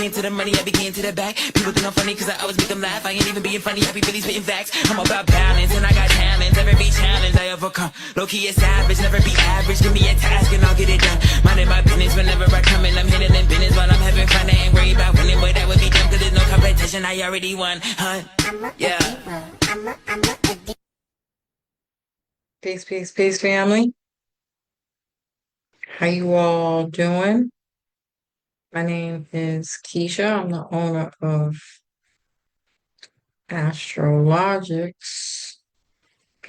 came to the money, I began to the back. People think I'm funny cause I always make them laugh. I ain't even being funny, I be really spitting facts. I'm about balance and I got talent. Every challenge I overcome. Low key is savage, never be average. Give me a task and I'll get it done. Minding my business whenever I come in. I'm handling business while I'm having fun. I ain't worried about winning, but that would be dumb cause there's no competition. I already won, huh? Yeah. Peace, peace, peace, family. How you all doing? My name is Keisha. I'm the owner of Astrologiks,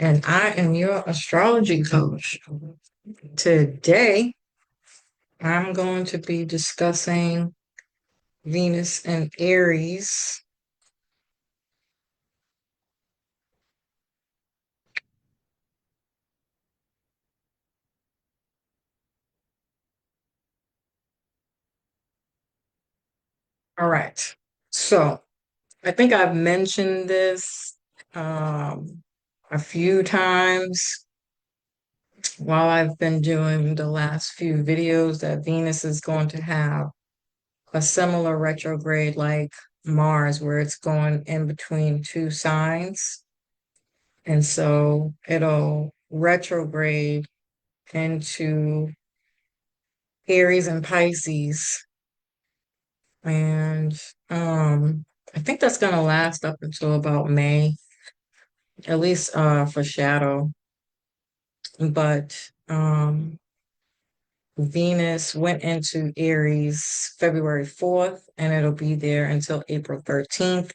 and I am your astrology coach. Today, I'm going to be discussing Venus and Aries. All right. So, I think I've mentioned this a few times while I've been doing the last few videos that Venus is going to have a similar retrograde like Mars, where it's going in between two signs. And so it'll retrograde into Aries and Pisces. And I think that's going to last up until about May, at least for shadow. But Venus went into Aries February 4th, and it'll be there until April 13th.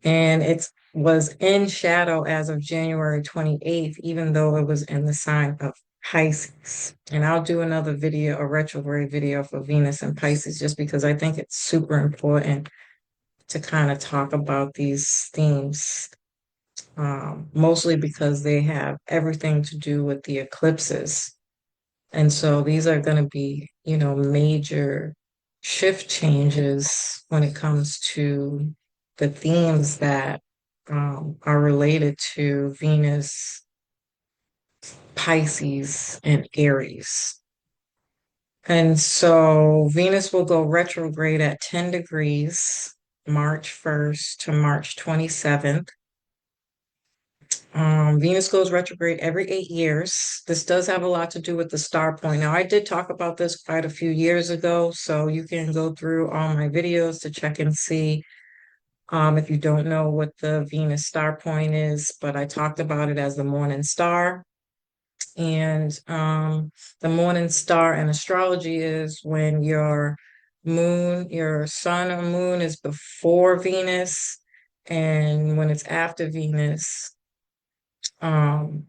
And it was in shadow as of January 28th, even though it was in the sign of Pisces. And I'll do another video, a retrograde video for Venus and Pisces, just because I think it's super important to kind of talk about these themes, mostly because they have everything to do with the eclipses. And so these are going to be, major shift changes when it comes to the themes that are related to Venus, Pisces, and Aries. And so Venus will go retrograde at 10 degrees, March 1st to March 27th. Venus goes retrograde every 8 years. This does have a lot to do with the star point. Now, I did talk about this quite a few years ago, so you can go through all my videos to check and see if you don't know what the Venus star point is, but I talked about it as the morning star. And the morning star in astrology is when your moon, your sun or moon is before Venus, and when it's after Venus, um,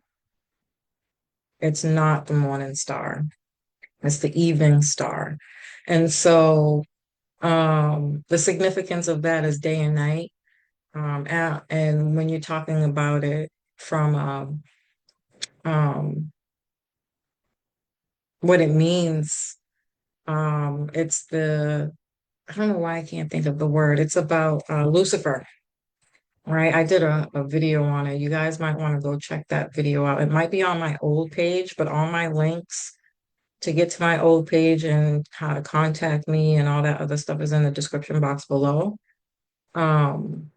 it's not the morning star. It's the evening star. And so the significance of that is day and night. And when you're talking about it from um, what it means, it's I don't know why I can't think of the word. It's about Lucifer, right? I did a video on it. You guys might want to go check that video out. It might be on my old page, but all my links to get to my old page and how to contact me and all that other stuff is in the description box below. Um,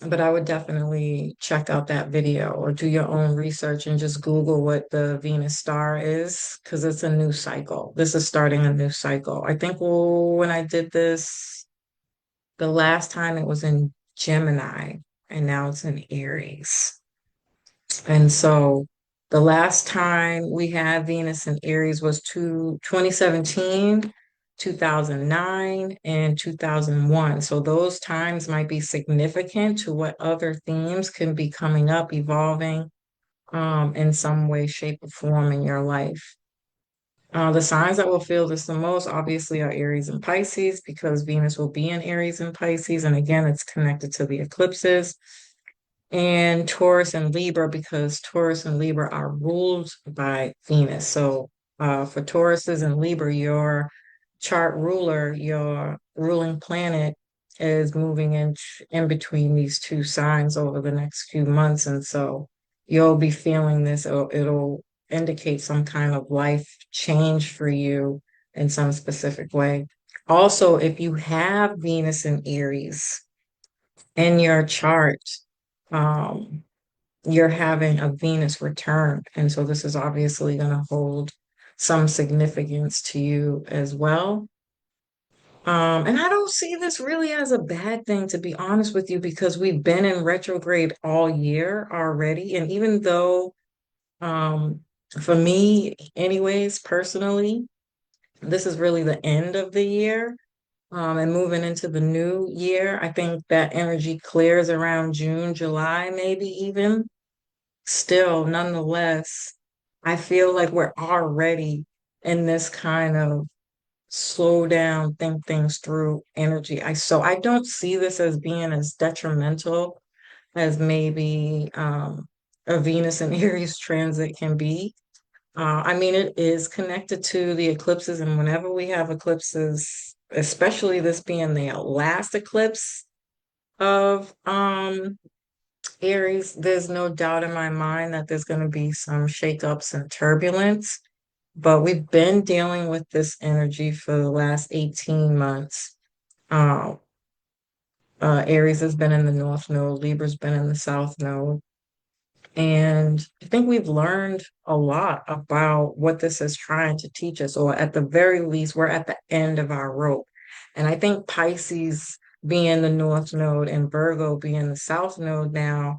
but I would definitely check out that video or do your own research and just Google what the Venus star is, because it's a new cycle. This is starting a new cycle. I think when I did this, the last time it was in Gemini, and now it's in Aries. And so the last time we had Venus in Aries was 2017, 2009, and 2001. So those times might be significant to what other themes can be coming up, evolving in some way, shape, or form in your life. The signs that will feel this the most, obviously, are Aries and Pisces, because Venus will be in Aries and Pisces. And again, it's connected to the eclipses. And Taurus and Libra, because Taurus and Libra are ruled by Venus. So for Tauruses and Libra, your chart ruler, your ruling planet, is moving in between these two signs over the next few months. And so you'll be feeling this. It'll indicate some kind of life change for you in some specific way. Also, if you have Venus in Aries in your chart, um, you're having a Venus return. And so this is obviously going to hold some significance to you as well. And I don't see this really as a bad thing, to be honest with you, because we've been in retrograde all year already. And even though, um, for me, anyways, personally, this is really the end of the year, and moving into the new year. I think that energy clears around June, July, maybe even. Still, nonetheless, I feel like we're already in this kind of slow down, think things through energy. I don't see this as being as detrimental as maybe a Venus and Aries transit can be. I mean, it is connected to the eclipses, and whenever we have eclipses, especially this being the last eclipse of Aries, there's no doubt in my mind that there's going to be some shakeups and turbulence. But we've been dealing with this energy for the last 18 months. Um, Aries has been in the North Node, Libra's been in the South Node. And I think we've learned a lot about what this is trying to teach us, or at the very least, we're at the end of our rope. And I think Pisces being the North Node and Virgo being the South Node now,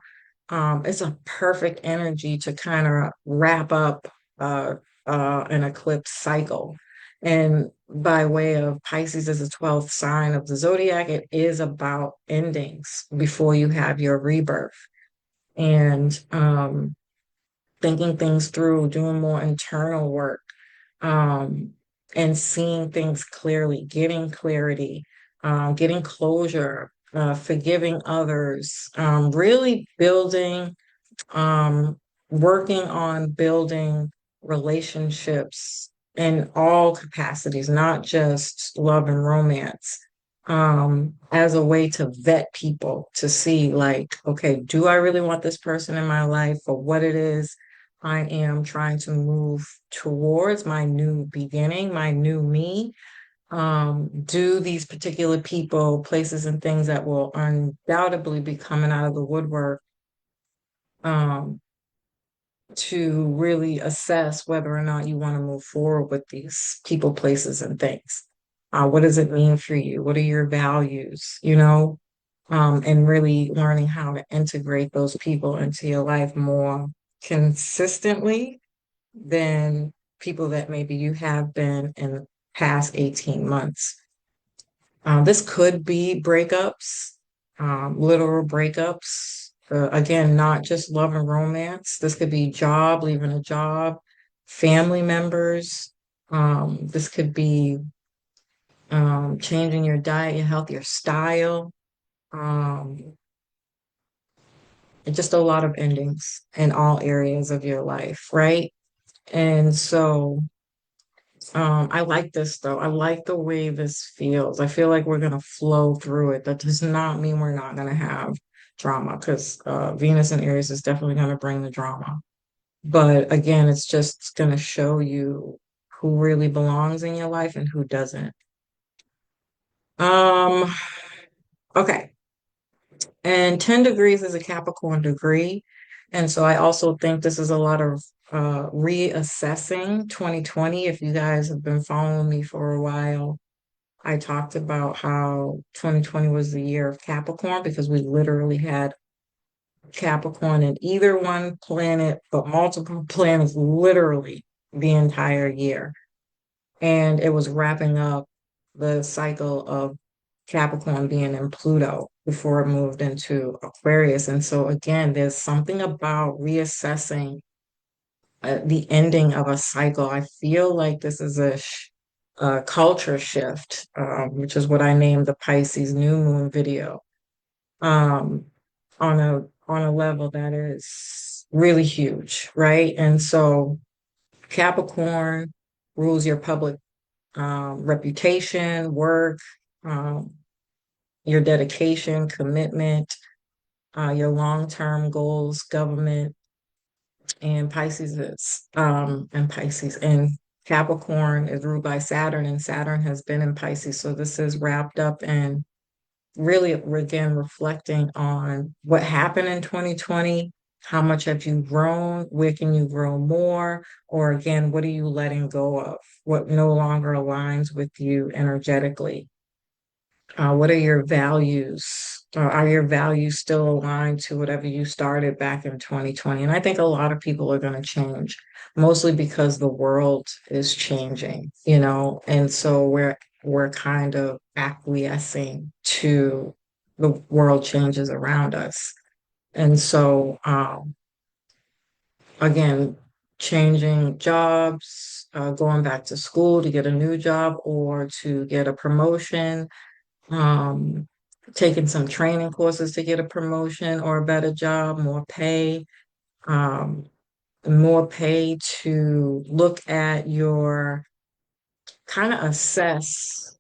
it's a perfect energy to kind of wrap up an eclipse cycle. And by way of Pisces is the 12th sign of the zodiac, it is about endings before you have your rebirth and thinking things through, doing more internal work, um, and seeing things clearly, getting clarity, getting closure, forgiving others, really building, um, working on building relationships in all capacities, not just love and romance, as a way to vet people to see, like, okay, do I really want this person in my life for what it is I am trying to move towards my new beginning, my new me? Do these particular people, places, and things that will undoubtedly be coming out of the woodwork, um, to really assess whether or not you want to move forward with these people, places, and things. What does it mean for you? What are your values? And really learning how to integrate those people into your life more consistently than people that maybe you have been in the past 18 months. This could be breakups, literal breakups. Again, not just love and romance. This could be job, leaving a job, family members. This could be changing your diet, your health, your style. Um, just a lot of endings in all areas of your life, right? And so I like this though. I like the way this feels. I feel like we're gonna flow through it. That does not mean we're not gonna have drama, because Venus and Aries is definitely gonna bring the drama. But again, it's just gonna show you who really belongs in your life and who doesn't. Um, okay. And 10 degrees is a Capricorn degree. And so I also think this is a lot of reassessing 2020. If you guys have been following me for a while, I talked about how 2020 was the year of Capricorn because we literally had Capricorn in either one planet, but multiple planets literally the entire year. And it was wrapping up the cycle of Capricorn being in Pluto before it moved into Aquarius. And so, again, there's something about reassessing the ending of a cycle. I feel like this is a culture shift, which is what I named the Pisces new moon video, um, on a level that is really huge, right? And so Capricorn rules your public reputation, work, um, your dedication, commitment, your long-term goals, government, and Pisces and Capricorn is ruled by Saturn, and Saturn has been in Pisces. So this is wrapped up in really, again, reflecting on what happened in 2020. How much have you grown? Where can you grow more? Or again, what are you letting go of? What no longer aligns with you energetically? What are your values? Are your values still aligned to whatever you started back in 2020? And I think a lot of people are going to change, mostly because the world is changing, and so we're kind of acquiescing to the world changes around us. And so again, changing jobs, going back to school to get a new job or to get a promotion, um, taking some training courses to get a promotion or a better job, um, more pay to look at your kind of assess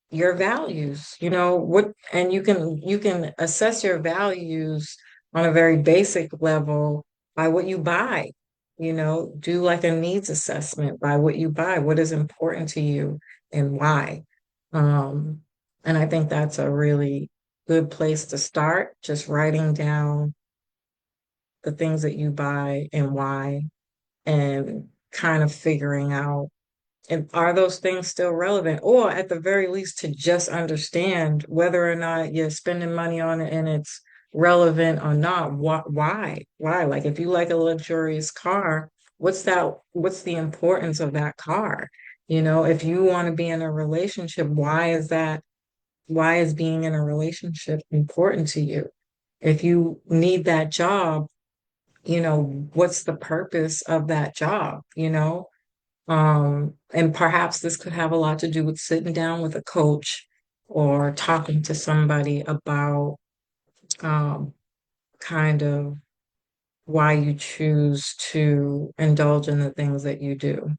your values, and you can assess your values on a very basic level by what you buy. Do like a needs assessment by what you buy, what is important to you and why. Um, and I think that's a really good place to start, just writing down the things that you buy and why, and kind of figuring out, and are those things still relevant? Or at the very least, to just understand whether or not you're spending money on it and it's relevant or not. Why? Why? Like if you like a luxurious car, what's the importance of that car? If you want to be in a relationship, why is being in a relationship important to you? If you need that job, what's the purpose of that job? And perhaps this could have a lot to do with sitting down with a coach or talking to somebody about um, kind of why you choose to indulge in the things that you do,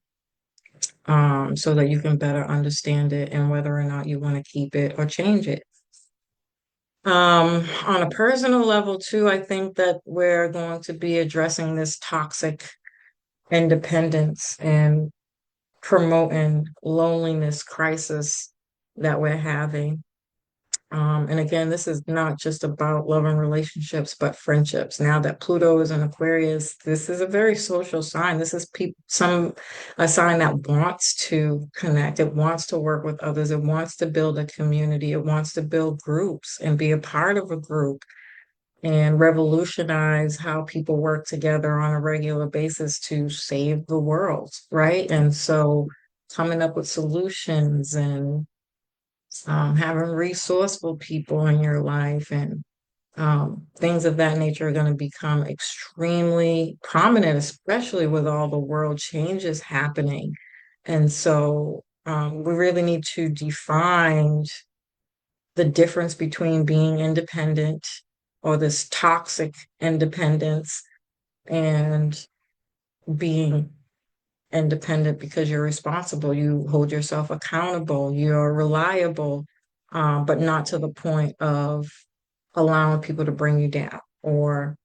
so that you can better understand it and whether or not you want to keep it or change it. On a personal level, too, I think that we're going to be addressing this toxic independence and promoting loneliness crisis that we're having. And again, this is not just about love and relationships, but friendships. Now that Pluto is in Aquarius, this is a very social sign. This is a sign that wants to connect. It wants to work with others. It wants to build a community. It wants to build groups and be a part of a group and revolutionize how people work together on a regular basis to save the world, right? And so coming up with solutions and having resourceful people in your life and things of that nature are going to become extremely prominent, especially with all the world changes happening. And so we really need to define the difference between being independent or this toxic independence and being independent because you're responsible, you hold yourself accountable, you're reliable, but not to the point of allowing people to bring you down or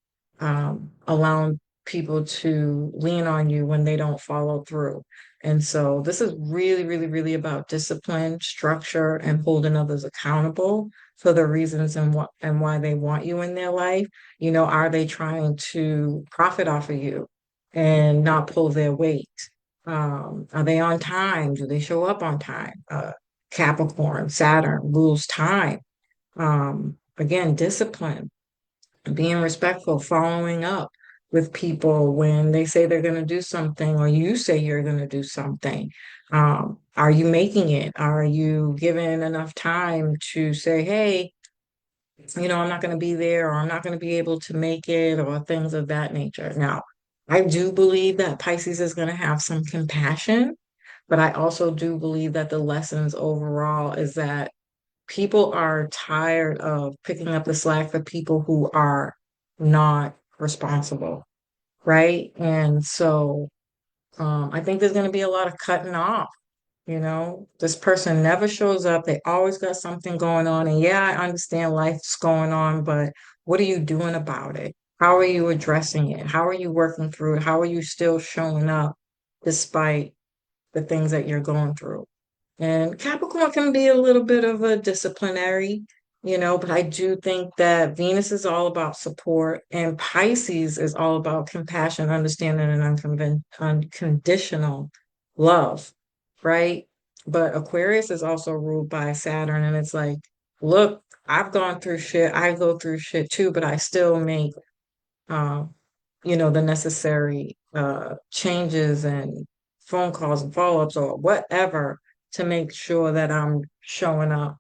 allowing people to lean on you when they don't follow through. And so this is really, really, really about discipline, structure, and holding others accountable for the reasons and why they want you in their life. Are they trying to profit off of you and not pull their weight? Are they on time? Do they show up on time? Capricorn, Saturn rules time. Again, discipline, being respectful, following up with people when they say they're going to do something or you say you're going to do something. Are you making it? Are you giving enough time to say, hey, I'm not going to be there or I'm not going to be able to make it or things of that nature. Now, I do believe that Pisces is going to have some compassion, but I also do believe that the lessons overall is that people are tired of picking up the slack for people who are not responsible, right? And so I think there's going to be a lot of cutting off. This person never shows up. They always got something going on. And yeah, I understand life's going on, but what are you doing about it? How are you addressing it? How are you working through it? How are you still showing up despite the things that you're going through. And Capricorn can be a little bit of a disciplinary, but I do think that Venus is all about support and Pisces is all about compassion, understanding, and unconditional love, right? But Aquarius is also ruled by Saturn, and it's like, look, I've gone through shit, I go through shit too, but I still make um, the necessary changes and phone calls and follow-ups or whatever to make sure that I'm showing up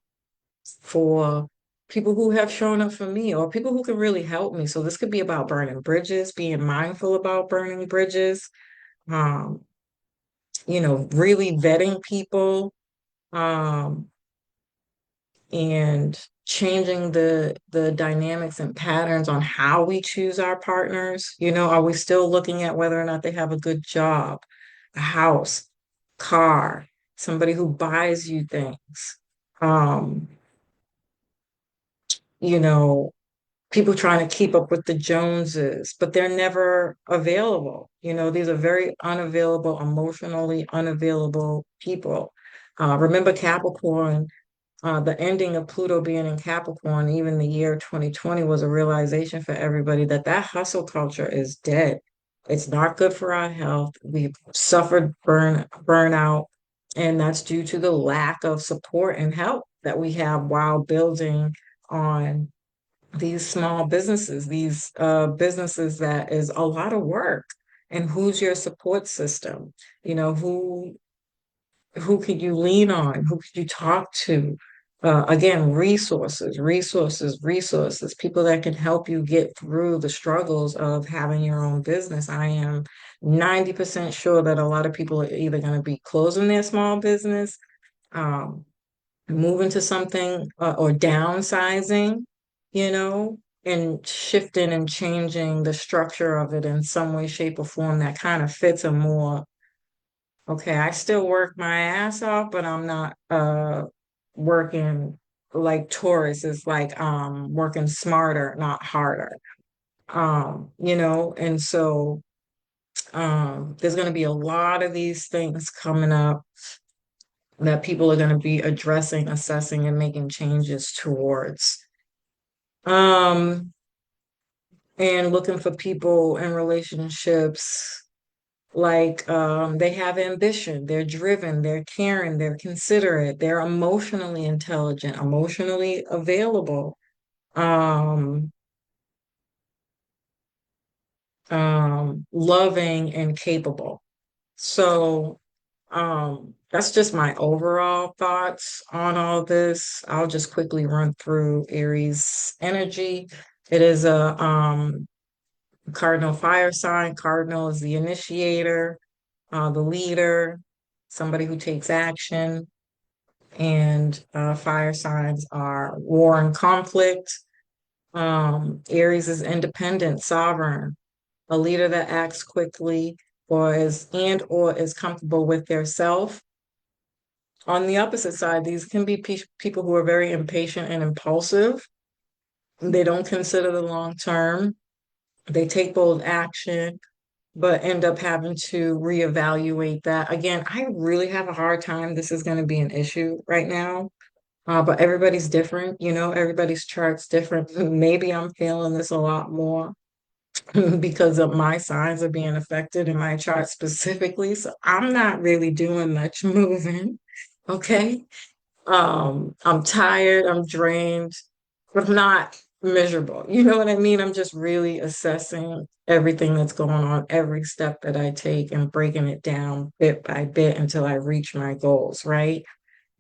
for people who have shown up for me or people who can really help me. So this could be about burning bridges, being mindful about burning bridges, um, really vetting people, um, and changing the dynamics and patterns on how we choose our partners. Are we still looking at whether or not they have a good job, a house, car, somebody who buys you things? Um, you know, People trying to keep up with the Joneses, but they're never available. These are very unavailable, emotionally unavailable people. Remember Capricorn, the ending of Pluto being in Capricorn, even the year 2020 was a realization for everybody that that hustle culture is dead. It's not good for our health. We've suffered burnout, and that's due to the lack of support and help that we have while building on these small businesses, these businesses that is a lot of work. And who's your support system? Who could you lean on? Who could you talk to? Again, resources, resources, resources, people that can help you get through the struggles of having your own business. I am 90% sure that a lot of people are either going to be closing their small business, um, moving to something or downsizing, you know, and shifting and changing the structure of it in some way, shape, or form that kind of fits a more, okay, I still work my ass off, but I'm not working like Taurus is like working smarter, not harder. And so there's gonna be a lot of these things coming up that people are going to be addressing, assessing, and making changes towards. Um, and looking for people in relationships like they have ambition, they're driven, they're caring, they're considerate, they're emotionally intelligent, emotionally available, um, loving and capable. So that's just my overall thoughts on all this. I'll just quickly run through Aries energy. It is a cardinal fire sign. Cardinal is the initiator, the leader, somebody who takes action. And fire signs are war and conflict. Aries is independent, sovereign, a leader that acts quickly or is comfortable with their self. On the opposite side, these can be people who are very impatient and impulsive. They don't consider the long term. They take bold action, but end up having to reevaluate that. Again, I really have a hard time. This is going to be an issue right now. But everybody's different, everybody's chart's different. Maybe I'm feeling this a lot more because of my signs are being affected in my chart specifically. So I'm not really doing much moving. Okay. I'm tired, I'm drained, but I'm not miserable. You know what I mean? I'm just really assessing everything that's going on, every step that I take and breaking it down bit by bit until I reach my goals, right?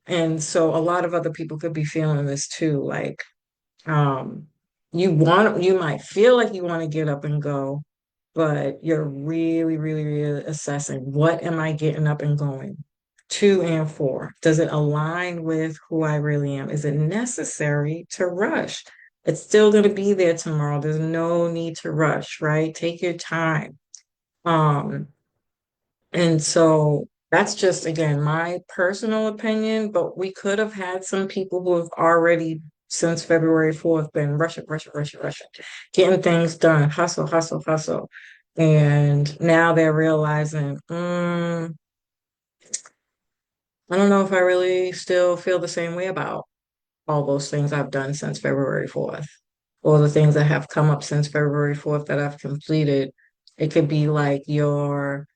And so a lot of other people could be feeling this too. Like, um, you might feel like you want to get up and go, but you're really, really, really assessing what am I getting up and going to and for? Does it align with who I really am? Is it necessary to rush? It's still going to be there tomorrow. There's no need to rush, right? Take your time. Um, and so that's just, again, my personal opinion, but we could have had some people who have already, since February 4th, been rushing, rushing, rushing, rushing, getting things done, hustle, hustle, hustle. And now they're realizing, I don't know if I really still feel the same way about all those things I've done since February 4th, or the things that have come up since February 4th that I've completed. It could be like you're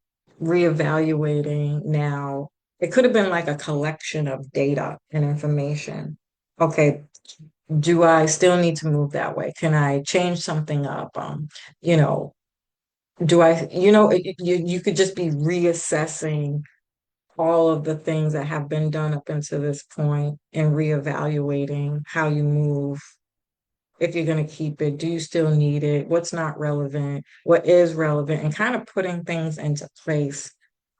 reevaluating now. It could have been like a collection of data and information. Okay, do I still need to move that way? Can I change something up? You know, do I, you could just be reassessing all of the things that have been done up until this point and reevaluating how you move. If you're going to keep it, do you still need it? What's not relevant? What is relevant? And kind of putting things into place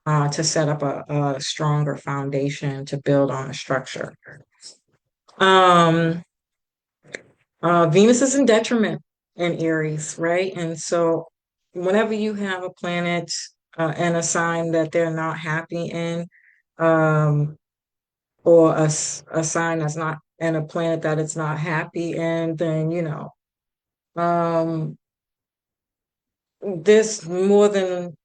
to set up a stronger foundation to build on a structure. Um, Venus is in detriment in Aries, right? And so whenever you have a planet and a sign that they're not happy in, um, or a sign that's not and a planet that it's not happy in, then um, this more than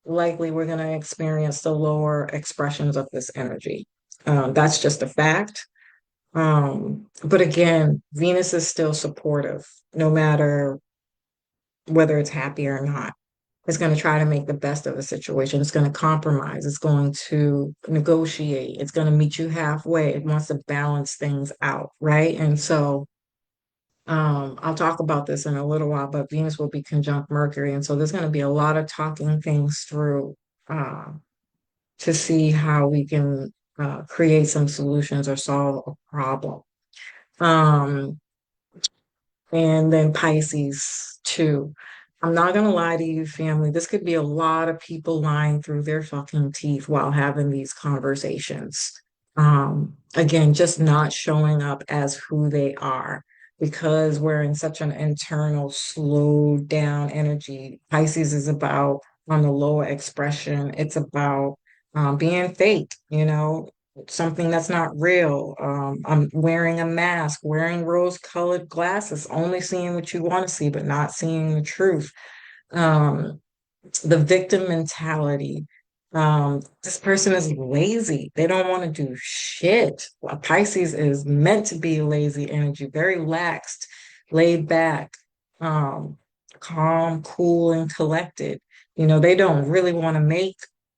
likely we're going to experience the lower expressions of this energy. That's just a fact. But again, Venus is still supportive, no matter whether it's happy or not. It's going to try to make the best of a situation. It's going to compromise. It's going to negotiate. It's going to meet you halfway. It wants to balance things out, right? And so I'll talk about this in a little while, but Venus will be conjunct Mercury. And so there's going to be a lot of talking things through uh, to see how we can create some solutions or solve a problem. Um, and then Pisces too. I'm not gonna lie to you, family. This could be a lot of people lying through their fucking teeth while having these conversations. Again, just not showing up as who they are because we're in such an internal, slowed down energy. Pisces is about on the lower expression. It's about being fake, something that's not real. I'm wearing a mask, wearing rose-colored glasses, only seeing what you want to see, but not seeing the truth. Um, the victim mentality. This person is lazy. They don't want to do shit. Well, Pisces is meant to be lazy energy, very laxed, laid back, um, calm, cool, and collected. They don't really want to make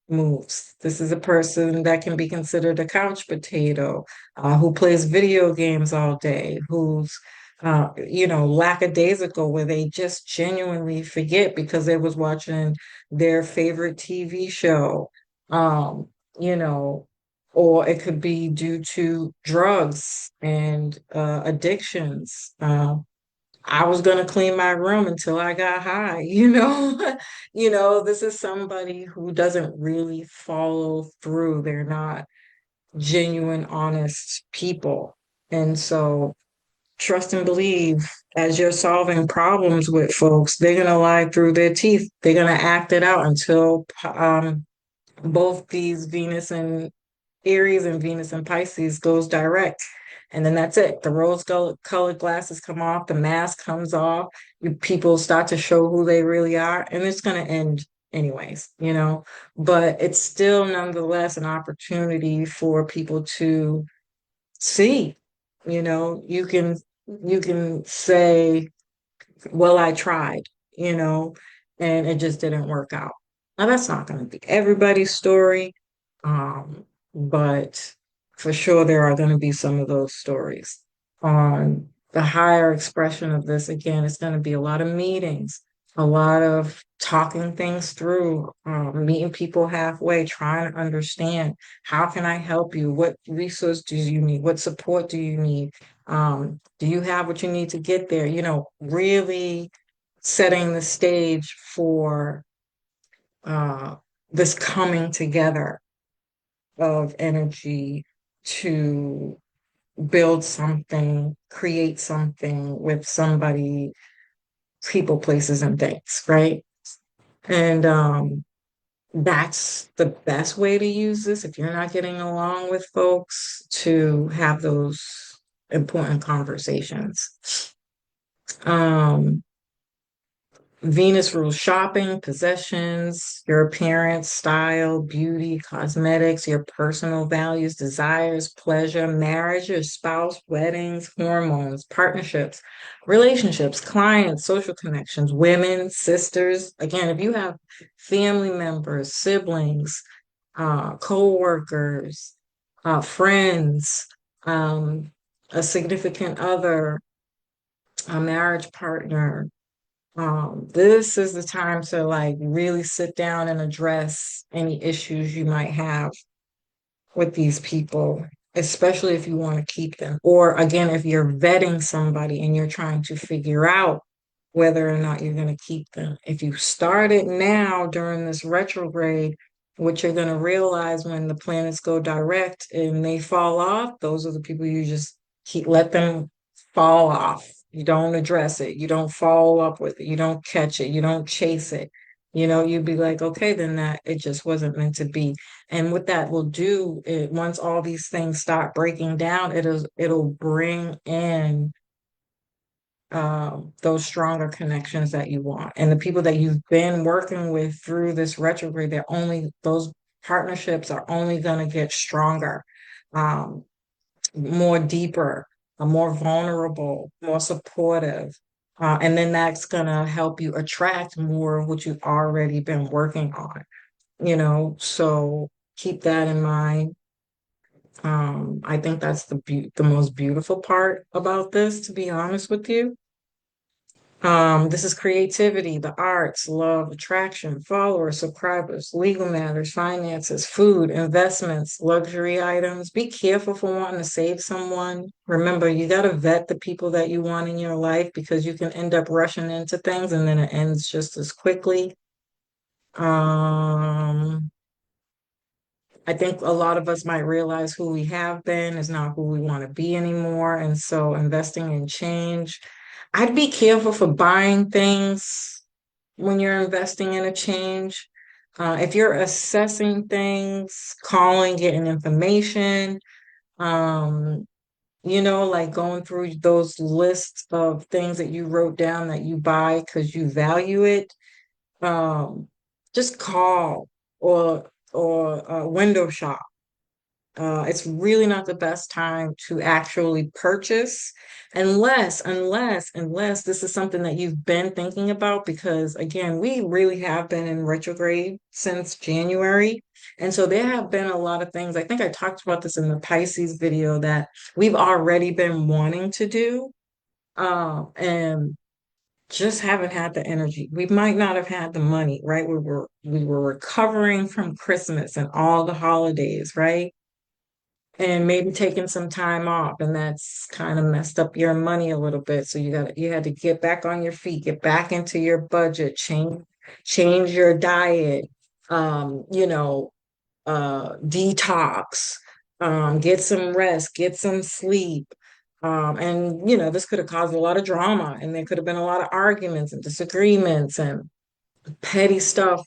moves. This is a person that can be considered a couch potato, who plays video games all day, who's lackadaisical, where they just genuinely forget because they was watching their favorite TV show, um, you know, or it could be due to drugs and addictions. I was gonna clean my room until I got high, this is somebody who doesn't really follow through. They're not genuine, honest people. And so trust and believe as you're solving problems with folks, they're going to lie through their teeth. They're going to act it out until both these Venus and Aries and Venus and Pisces goes direct. And then that's it. The rose-colored glasses come off, the mask comes off, people start to show who they really are, and it's going to end anyways. But it's still nonetheless an opportunity for people to see. You can say, well, I tried, you know, and it just didn't work out. Now that's not going to be everybody's story, but for sure there are going to be some of those stories. On the higher expression of this, again, it's going to be a lot of meetings, a lot of talking things through, meeting people halfway, trying to understand how can I help you? What resource do you need? What support do you need? Do you have what you need to get there? Really setting the stage for uh, this coming together of energy to build something, create something with somebody, people, places, and things, right? And that's the best way to use this if you're not getting along with folks to have those important conversations. Um, Venus rules shopping, possessions, your appearance, style, beauty, cosmetics, your personal values, desires, pleasure, marriage, your spouse, weddings, hormones, partnerships, relationships, clients, social connections, women, sisters. Again, if you have family members, siblings, co-workers, friends, um, a significant other, a marriage partner, this is the time to like really sit down and address any issues you might have with these people, especially if you want to keep them. Or again, if you're vetting somebody and you're trying to figure out whether or not you're going to keep them. If you start it now during this retrograde, what you're going to realize when the planets go direct and they fall off, those are the people you just keep, let them fall off. You don't address it. You don't follow up with it. You don't catch it. You don't chase it. You'd be like, okay, then that it just wasn't meant to be. And what that will do, once all these things start breaking down, it'll bring in those stronger connections that you want. And the people that you've been working with through this retrograde, those partnerships are only going to get stronger, um, more deeper, more vulnerable, more supportive. And then that's going to help you attract more of what you've already been working on. So keep that in mind. I think that's the most beautiful part about this, to be honest with you. This is creativity, the arts, love, attraction, followers, subscribers, legal matters, finances, food, investments, luxury items. Be careful for wanting to save someone. Remember, you got to vet the people that you want in your life because you can end up rushing into things and then it ends just as quickly. Um, I think a lot of us might realize who we have been is not who we want to be anymore. And so investing in change. I'd be careful for buying things when you're investing in a change. If you're assessing things, calling, getting information, um, like going through those lists of things that you wrote down that you buy because you value it, um, just call or window shop. It's really not the best time to actually purchase unless this is something that you've been thinking about, because again, we really have been in retrograde since January. And so there have been a lot of things. I think I talked about this in the Pisces video that we've already been wanting to do. And just haven't had the energy. We might not have had the money, right? We were recovering from Christmas and all the holidays, right? And maybe taking some time off, and that's kind of messed up your money a little bit. So you had to get back on your feet, get back into your budget, change your diet, um, you know, detox, get some rest, get some sleep. And this could have caused a lot of drama, and there could have been a lot of arguments and disagreements and petty stuff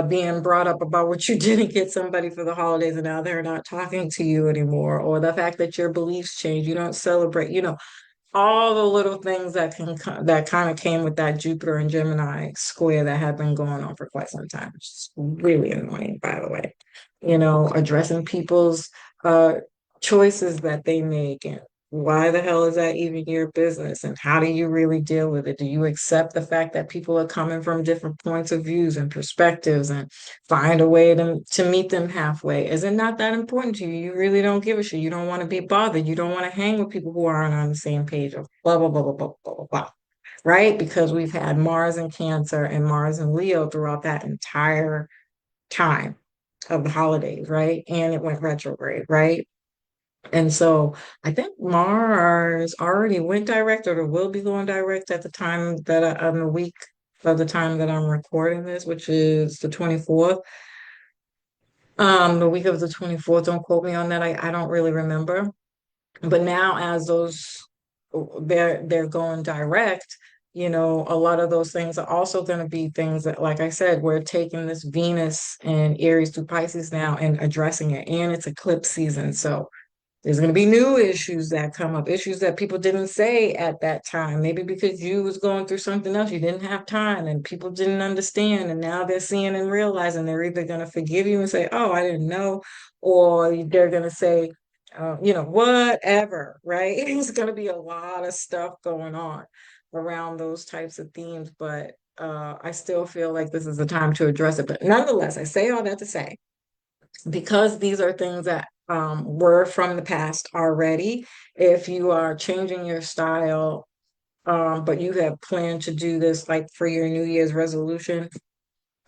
being brought up about what you didn't get somebody for the holidays and now they're not talking to you anymore, or the fact that your beliefs change, you don't celebrate, all the little things that kind of came with that Jupiter and Gemini square that had been going on for quite some time. It's really annoying, by the way. Addressing people's uh choices that they make, and why the hell is that even your business? And how do you really deal with it? Do you accept the fact that people are coming from different points of views and perspectives and find a way to meet them halfway? Is it not that important to you? You really don't give a shit. You don't want to be bothered. You don't want to hang with people who aren't on the same page of blah, blah, blah, blah, blah, blah, blah, blah. Right? Because we've had Mars in Cancer and Mars in Leo throughout that entire time of the holidays, right? And it went retrograde, right? And so I think Mars already went direct or will be going direct at the time that on the week of the time that I'm recording this, which is the 24th. The week of the 24th, don't quote me on that. I don't really remember. But now as they're going direct, a lot of those things are also going to be things that, like I said, we're taking this Venus and Aries through Pisces now and addressing it. And it's eclipse season. So There's going to be new issues that come up, issues that people didn't say at that time. Maybe because you was going through something else, you didn't have time and people didn't understand. And now they're seeing and realizing they're either going to forgive you and say, oh, I didn't know, or they're going to say, whatever, right? It's going to be a lot of stuff going on around those types of themes. But I still feel like this is the time to address it. But nonetheless, I say all that to say, because these are things that were from the past already, if you are changing your style, but you have planned to do this like for your New Year's resolution,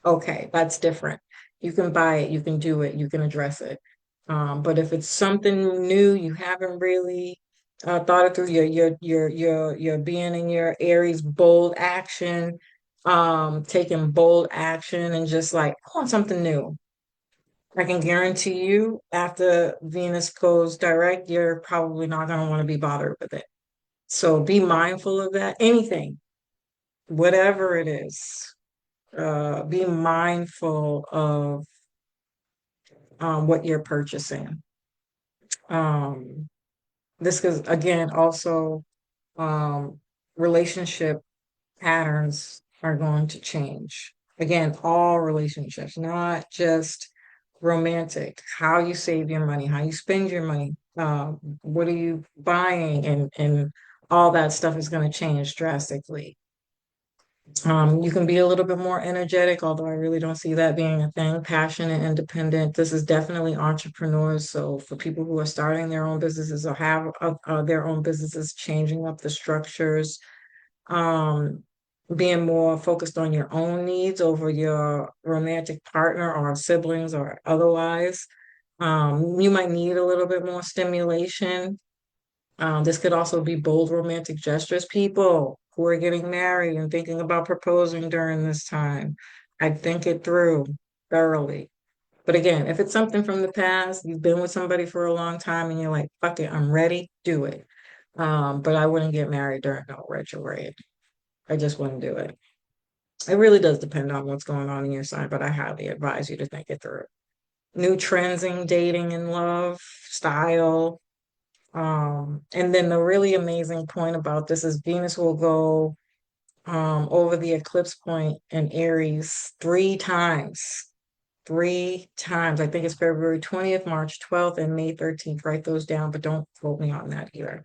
okay, that's different. You can buy it, you can do it, you can address it. But if it's something new, you haven't really thought it through, you're being in your Aries bold action, taking bold action and just like, I want something new. I can guarantee you after Venus goes direct, you're probably not going to want to be bothered with it. So be mindful of that. Anything, whatever it is, be mindful of what you're purchasing. Um, this is again also um, relationship patterns are going to change. Again, all relationships, not just romantic, how you save your money, how you spend your money, what are you buying, and all that stuff is going to change drastically. You can be a little bit more energetic, although I really don't see that being a thing. Passionate, independent. This is definitely entrepreneurs. So for people who are starting their own businesses or have their own businesses, changing up the structures, um, being more focused on your own needs over your romantic partner or siblings or otherwise. You might need a little bit more stimulation. This could also be bold romantic gestures. People who are getting married and thinking about proposing during this time, I'd think it through thoroughly. But again, if it's something from the past, you've been with somebody for a long time and you're like, fuck it, I'm ready, do it. But I wouldn't get married during no retrograde. I just wouldn't do it. It really does depend on what's going on in your sign, but I highly advise you to think it through. New trends in dating and love, style. And then the really amazing point about this is Venus will go over the eclipse point in Aries three times. Three times. I think it's February 20th, March 12th, and May 13th. Write those down, but don't quote me on that either.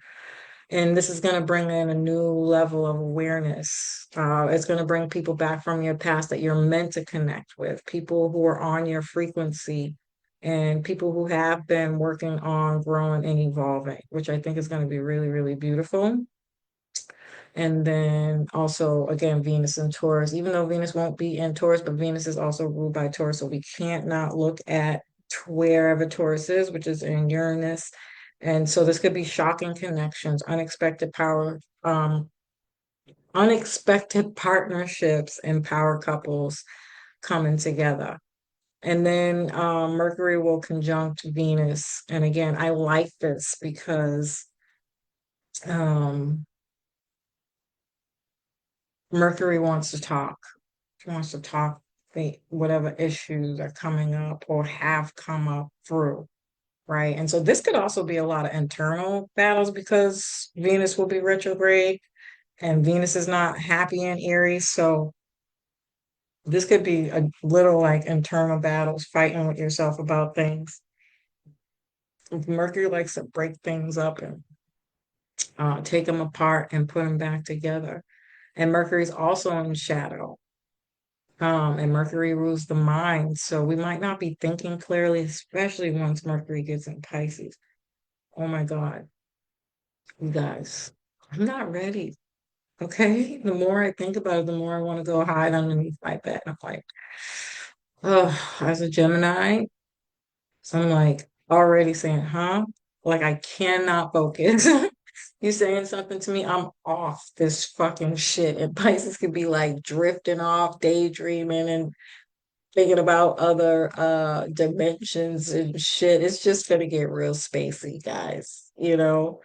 And this is going to bring in a new level of awareness. It's going to bring people back from your past that you're meant to connect with, people who are on your frequency, and people who have been working on growing and evolving, which I think is going to be really, really beautiful. And then also, again, Venus and Taurus, even though Venus won't be in Taurus, but Venus is also ruled by Taurus. So we can't not look at wherever Taurus is, which is in Uranus. And so this could be shocking connections, unexpected partnerships and power couples coming together. And then Mercury will conjunct Venus. And again, I like this because um, Mercury wants to talk. She wants to talk whatever issues are coming up or have come up through, right? And so this could also be a lot of internal battles because Venus will be retrograde and Venus is not happy in Aries. So this could be a little like internal battles, fighting with yourself about things. Mercury likes to break things up and take them apart and put them back together. And Mercury's also in shadow. And Mercury rules the mind. So we might not be thinking clearly, especially once Mercury gets in Pisces. Oh my God, you guys, I'm not ready. Okay. The more I think about it, the more I want to go hide underneath my bed. I'm like, oh, as a Gemini, so I'm like already saying, huh? Like I cannot focus. You saying something to me, I'm off this fucking shit. And Pisces could be like drifting off, daydreaming and thinking about other dimensions and shit. It's just gonna get real spacey, guys, you know?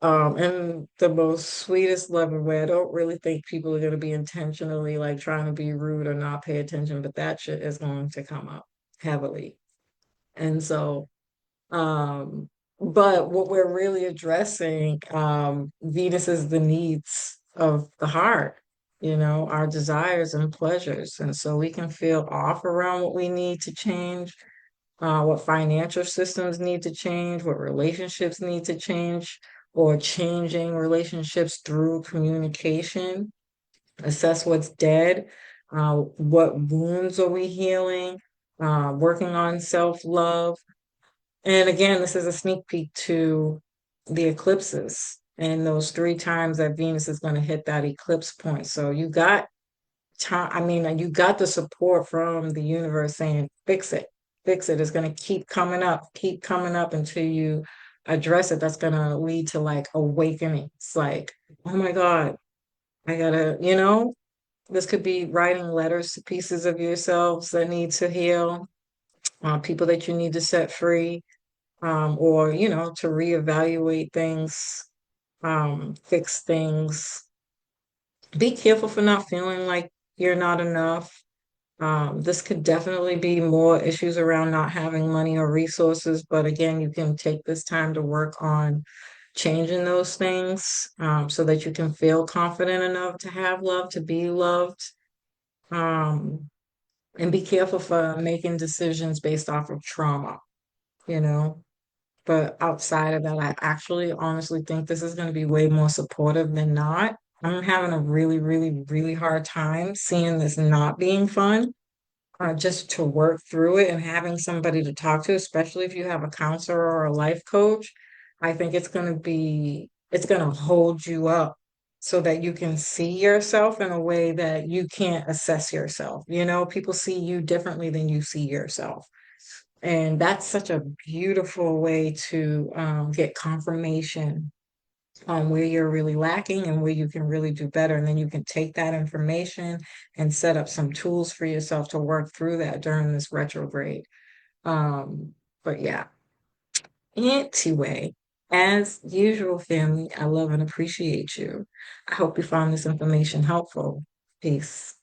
In the most sweetest loving way. I don't really think people are gonna be intentionally like trying to be rude or not pay attention, but that shit is going to come up heavily. And so, um, But what we're really addressing, Venus is the needs of the heart, our desires and pleasures. And so we can feel off around what we need to change, what financial systems need to change, what relationships need to change, or changing relationships through communication, assess what's dead, what wounds are we healing, working on self-love. And again, this is a sneak peek to the eclipses and those 3 times that Venus is going to hit that eclipse point. So you got time, I mean, you got the support from the universe saying, fix it, fix it. It's going to keep coming up until you address it. That's going to lead to like awakening. It's like, oh my God, I gotta, this could be writing letters to pieces of yourselves that need to heal, people that you need to set free, or to reevaluate things, fix things. Be careful for not feeling like you're not enough. This could definitely be more issues around not having money or resources, but again, you can take this time to work on changing those things, so that you can feel confident enough to have love, to be loved. Um, and be careful for making decisions based off of trauma, you know. But outside of that, I actually honestly think this is going to be way more supportive than not. I'm having a really, really, really hard time seeing this not being fun, just to work through it and having somebody to talk to, especially if you have a counselor or a life coach. I think it's going to hold you up so that you can see yourself in a way that you can't assess yourself. People see you differently than you see yourself. And that's such a beautiful way to get confirmation on where you're really lacking and where you can really do better. And then you can take that information and set up some tools for yourself to work through that during this retrograde. But yeah, anyway, as usual, family, I love and appreciate you. I hope you found this information helpful. Peace.